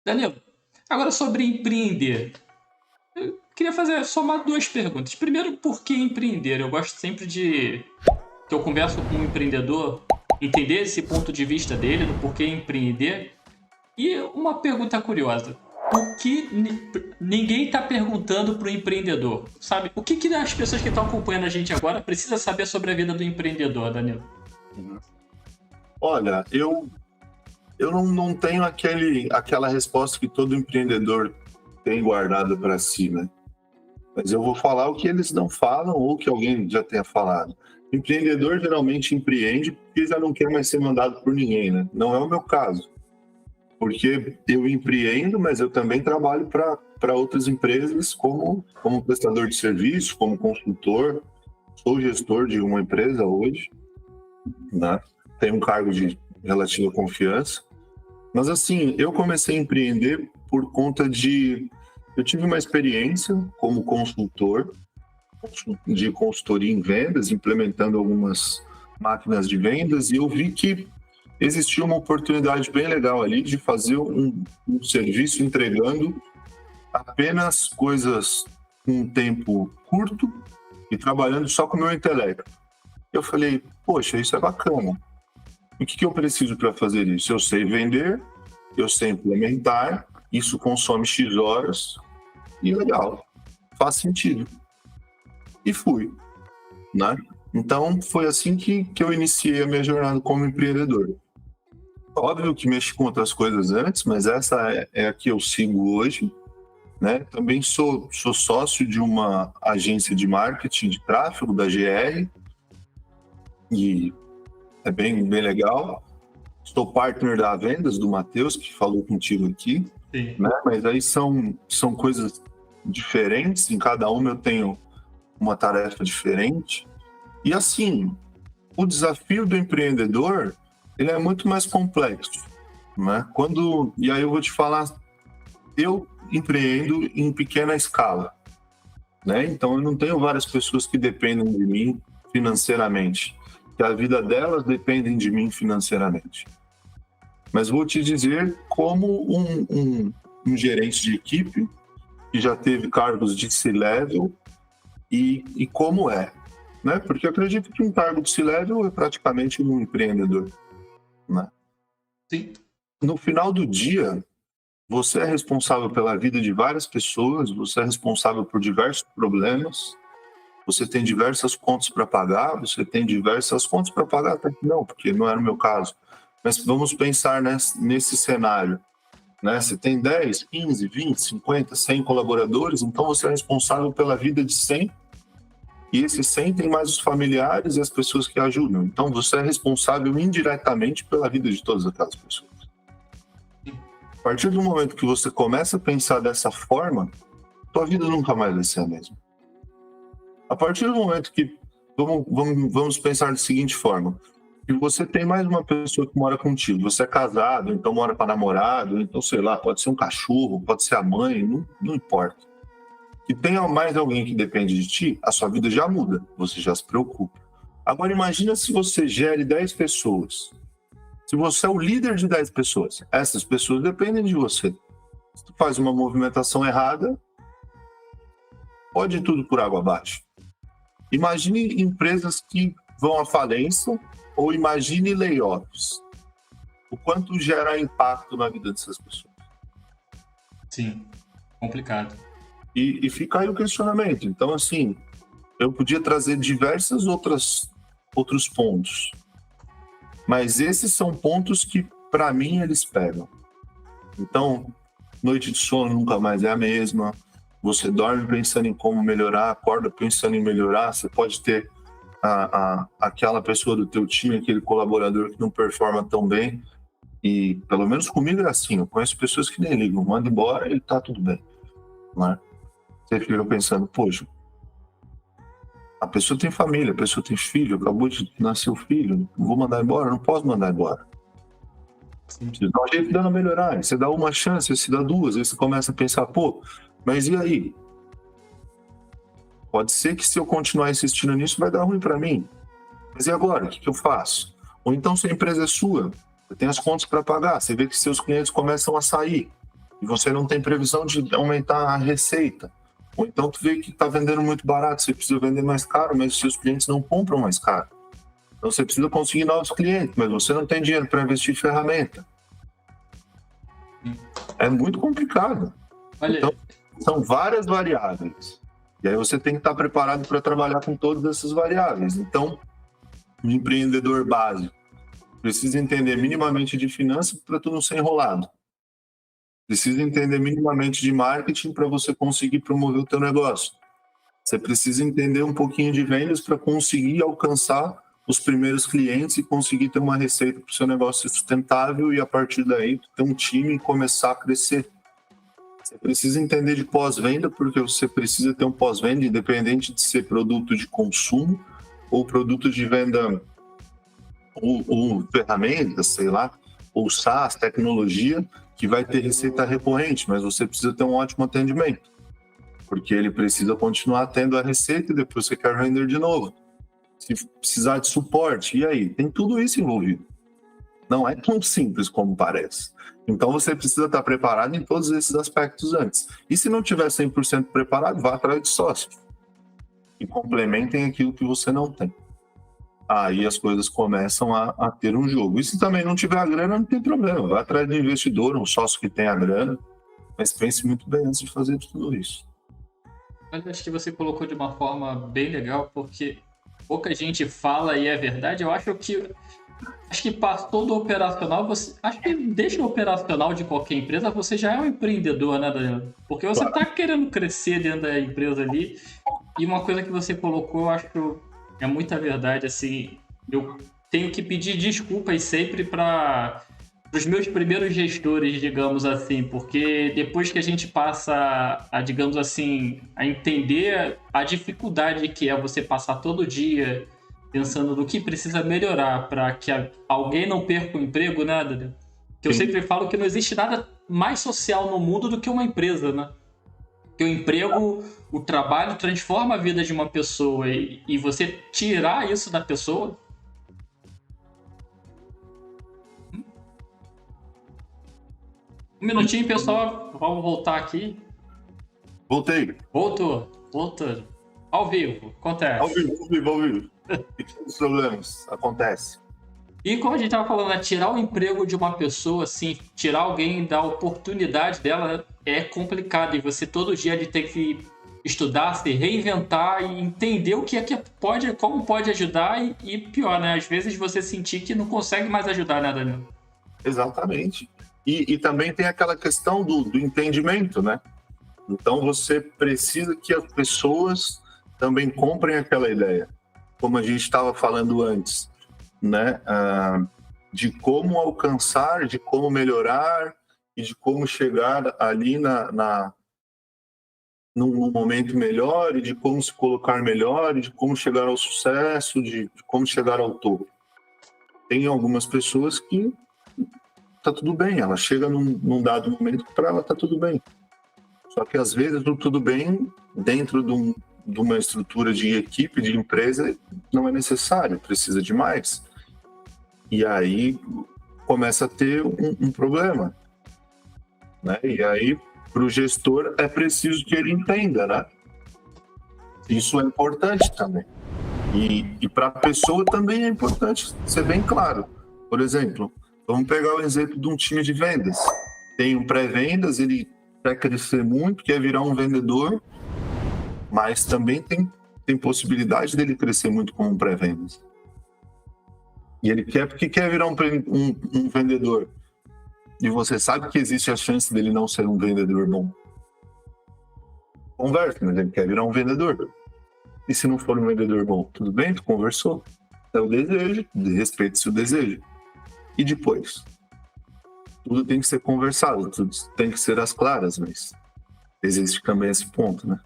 Danilo, agora sobre empreender. Eu queria somar duas perguntas. Primeiro, por que empreender? Eu gosto sempre que eu converso com um empreendedor, entender esse ponto de vista dele, do porquê empreender. E uma pergunta curiosa. O que ninguém está perguntando para o empreendedor? Sabe? O que as pessoas que estão acompanhando a gente agora precisam saber sobre a vida do empreendedor, Danilo? Uhum. Olha, eu não tenho aquela resposta que todo empreendedor tem guardada para si, né? Mas eu vou falar o que eles não falam ou que alguém já tenha falado. O empreendedor geralmente empreende porque já não quer mais ser mandado por ninguém, né? Não é o meu caso, porque eu empreendo, mas eu também trabalho para outras empresas como prestador de serviço, como consultor. Sou gestor de uma empresa hoje, né? Tenho um cargo de relativa confiança. Mas assim, eu comecei a empreender por conta de... Eu tive uma experiência como consultor, de consultoria em vendas, implementando algumas máquinas de vendas, e eu vi que existia uma oportunidade bem legal ali de fazer um serviço entregando apenas coisas com um tempo curto e trabalhando só com o meu intelecto. Eu falei, poxa, isso é bacana. O que eu preciso para fazer isso? Eu sei vender, eu sei implementar, isso consome X horas, e legal, faz sentido. E fui, né? Então, foi assim que eu iniciei a minha jornada como empreendedor. Óbvio que mexi com outras coisas antes, mas essa é a que eu sigo hoje, né? Também sou sócio de uma agência de marketing de tráfego, da GR, e é bem legal. Sou partner da Vendas, do Matheus, que falou contigo aqui. Sim. Né? Mas aí são coisas diferentes, em cada uma eu tenho uma tarefa diferente. E assim, o desafio do empreendedor, ele é muito mais complexo, né? E aí eu vou te falar, eu empreendo em pequena escala, né? Então eu não tenho várias pessoas que dependem de mim financeiramente, que a vida delas dependem de mim financeiramente. Mas vou te dizer como um gerente de equipe que já teve cargos de C-level e como é, né? Porque eu acredito que um cargo de C-level é praticamente um empreendedor, né? Sim. No final do dia, você é responsável pela vida de várias pessoas, você é responsável por diversos problemas, você tem diversas contas para pagar, até que não, porque não era o meu caso. Mas vamos pensar nesse cenário, né? Você tem 10, 15, 20, 50, 100 colaboradores, então você é responsável pela vida de 100, e esses 100 tem mais os familiares e as pessoas que ajudam. Então você é responsável indiretamente pela vida de todas aquelas pessoas. A partir do momento que você começa a pensar dessa forma, tua vida nunca mais vai ser a mesma. A partir do momento que... Vamos pensar da seguinte forma: e você tem mais uma pessoa que mora contigo, você é casado, então mora para namorado, então sei lá, pode ser um cachorro, pode ser a mãe, não importa. Que tenha mais alguém que depende de ti, a sua vida já muda, você já se preocupa. Agora imagina se você gere 10 pessoas, se você é o líder de 10 pessoas, essas pessoas dependem de você. Se tu faz uma movimentação errada, pode ir tudo por água abaixo. Imagine empresas que vão à falência, ou imagine layoffs. O quanto gera impacto na vida dessas pessoas. Sim, complicado. E fica aí o questionamento. Então, assim, eu podia trazer diversos outros pontos. Mas esses são pontos que, para mim, eles pegam. Então, noite de sono nunca mais é a mesma. Você dorme pensando em como melhorar, acorda pensando em melhorar. Você pode ter aquela pessoa do teu time, aquele colaborador que não performa tão bem, e pelo menos comigo é assim, eu conheço pessoas que nem ligam, manda embora e tá tudo bem, né? Você fica pensando, poxa, a pessoa tem família, a pessoa tem filho, acabou de nascer o filho, não vou mandar embora, não posso mandar embora. Sim. Você dá um jeito dela melhorar, você dá uma chance, você dá duas, aí você começa a pensar, pô, mas e aí? Pode ser que se eu continuar insistindo nisso vai dar ruim para mim. Mas e agora? O que eu faço? Ou então, se a empresa é sua, você tem as contas para pagar, você vê que seus clientes começam a sair. e você não tem previsão de aumentar a receita. Ou então tu vê que está vendendo muito barato, você precisa vender mais caro, mas os seus clientes não compram mais caro. Então você precisa conseguir novos clientes, mas você não tem dinheiro para investir em ferramenta. É muito complicado. Olha, Então, são várias variáveis. E aí você tem que estar preparado para trabalhar com todas essas variáveis. Então, um empreendedor básico precisa entender minimamente de finanças para tu não ser enrolado. Precisa entender minimamente de marketing para você conseguir promover o teu negócio. Você precisa entender um pouquinho de vendas para conseguir alcançar os primeiros clientes e conseguir ter uma receita para o seu negócio sustentável e, a partir daí, ter um time e começar a crescer. Você precisa entender de pós-venda, porque você precisa ter um pós-venda, independente de ser produto de consumo ou produto de venda ou ferramentas, sei lá, ou SaaS, tecnologia, que vai ter receita recorrente, mas você precisa ter um ótimo atendimento, porque ele precisa continuar tendo a receita e depois você quer vender de novo. Se precisar de suporte, e aí? Tem tudo isso envolvido. Não é tão simples como parece. Então você precisa estar preparado em todos esses aspectos antes. E se não tiver 100% preparado, vá atrás de sócios e complementem aquilo que você não tem. Aí as coisas começam a ter um jogo. E se também não tiver a grana, não tem problema. Vá atrás de investidor, um sócio que tenha a grana, mas pense muito bem antes de fazer tudo isso. eu acho que você colocou de uma forma bem legal, porque pouca gente fala e é verdade. Eu acho que passou do operacional, acho que desde o operacional de qualquer empresa, você já é um empreendedor, né, Danilo? Porque você está querendo crescer dentro da empresa ali. E uma coisa que você colocou, eu acho que é muita verdade, assim, eu tenho que pedir desculpas sempre para os meus primeiros gestores, digamos assim, porque depois que a gente passa a, digamos assim, a entender a dificuldade que é você passar todo dia pensando no que precisa melhorar para que alguém não perca o emprego, né, Danilo? Que eu sempre falo que não existe nada mais social no mundo do que uma empresa, né? Que o emprego, o trabalho transforma a vida de uma pessoa e você tirar isso da pessoa. Um minutinho, pessoal. Vamos voltar aqui. Voltei. Voltou. Ao vivo. Acontece. Ao vivo. Os problemas. Acontece. E como a gente estava falando, né, tirar o emprego de uma pessoa, assim, tirar alguém da oportunidade dela é complicado. E você todo dia ele tem que estudar, se reinventar e entender o que é que pode, como pode ajudar e pior, né? Às vezes você sentir que não consegue mais ajudar, né, Danilo? Exatamente. E também tem aquela questão do entendimento, né? Então você precisa que as pessoas também comprem aquela ideia. Como a gente estava falando antes, né? De como alcançar, de como melhorar e de como chegar ali num momento melhor e de como se colocar melhor e de como chegar ao sucesso, de como chegar ao topo. Tem algumas pessoas que tá tudo bem, ela chega num dado momento que para ela tá tudo bem. Só que às vezes o tudo bem dentro de uma estrutura de equipe, de empresa, não é necessário, precisa de mais. E aí começa a ter um problema, né? E aí, para o gestor, é preciso que ele entenda, né? Isso é importante também. E para a pessoa também é importante ser bem claro. Por exemplo, vamos pegar o exemplo de um time de vendas. Tem um pré-vendas, ele quer crescer muito, quer virar um vendedor, mas também tem possibilidade dele crescer muito como um pré-vendas. E ele quer porque quer virar um vendedor. E você sabe que existe a chance dele não ser um vendedor bom. Conversa, mas ele quer virar um vendedor. E se não for um vendedor bom, tudo bem? Tu conversou. É o desejo, respeite-se o desejo. E depois? Tudo tem que ser conversado, tudo tem que ser às claras, mas existe também esse ponto, né?